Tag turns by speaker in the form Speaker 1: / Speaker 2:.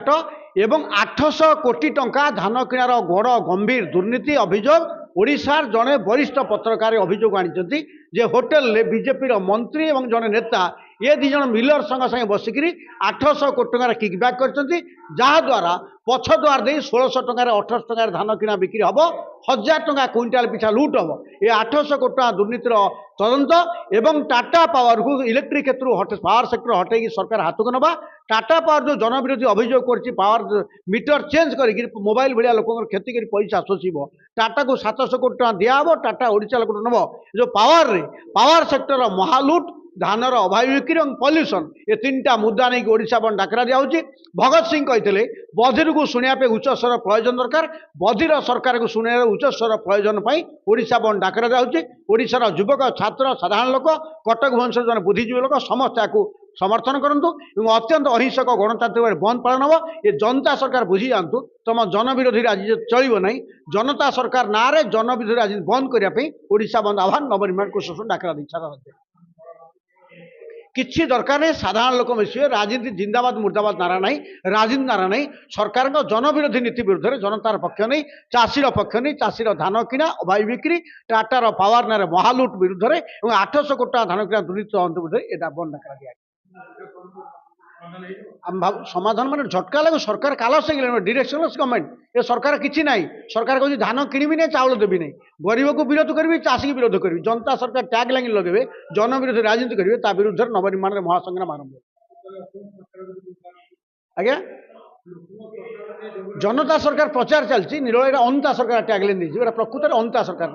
Speaker 1: एवं 800 कोटी टंका धान किणार गड़ गंभीर दुर्नीति अभियोग ओडिशार जड़े वरिष्ठ पत्रकार अभियोग आनी जे होटेल बीजेपी मंत्री और जड़े नेता ये दिज मिलर संगे बसिक 800 कोटी टंकार किकबैक कर जहाद्वारा पछद्वार दे 1600 टंकार 1800 टंकार धान किना बिक्री हम 1000 टंका क्विंटाल पिछा लुट हम ये 800 कोटी टंका दुर्नीतिर तदंत एवं टाटा पावर को इलेक्ट्रिक क्षेत्र पावर सेक्टर हटे सरकार हाथ को नवा टाटा पावर जो जनविरोधी अभियोग कर पावर मीटर चेंज कर मोबाइल भाया लोक क्षति कर पैसा शोषिब टाटा को 700 कोटी टंका दिहब टाटा ओडिशा लोक नब जो पावर सेक्टर महालुट धानर अभाव बिक्री और पल्यूसन ये 3टा मुद्दा नहीं ओडिशा बंद डाकरा दिया भगत सिंह कहते बधिर को शुणापे उच्च स्तर प्रयोजन दरकार बधिर सरकार को शुणे उच्च स्तर प्रयोजन ओडिशा बंद डाकरा दिया ओडिशार युवक छात्र साधारण लोक कटक भुवनेश्वर जन बुद्धिजीवी लोक समस्त या समर्थन करूँ अत्यंत अहिंसक गणतांत्रिक बंद पालन हम ये जनता सरकार बुझी जातु तुम जनविरोधी राजनीति चलो ना जनता सरकार ना जनविरोधी राजनीति बंद करने ओडिशा बंद आह्वान नवनिर्माण को शोषण डाकरा इच्छा किसी दरकार नहीं साधारण लोक मिसे राजनीति जिंदाबाद मुर्दाबाद नारा नहीं राजनीति नारा नहीं सरकार जनविरोधी नीति विरुद्ध जनतार पक्ष नहीं चाषीर पक्ष नहीं चाषीर धान किना अभावी बिक्री टाटार पावर नारे महालुट विरुद्ध में 800 कोटी धान किना दुर्नीति विरुद्ध यहाँ बंद डाकरा दिया समाधान मान झटका लगे सरकार कालस डिरेक्शनलेस गवर्नमेंट ये सरकार किसी ना सरकार कहते धान किणवी नहीं चाउल देवी नहीं गरीब को विरोध करी चाषी की विरोध करी जनता सरकार टैग लाइन लगे जनविरोधी राजनीति करेंगे विरुद्ध नवनिर्माण महासंग्राम आरंभ आज्ञा जनता सरकार प्रचार चलती निरला अंता सरकार टैग लाइन प्रकृत अंता सरकार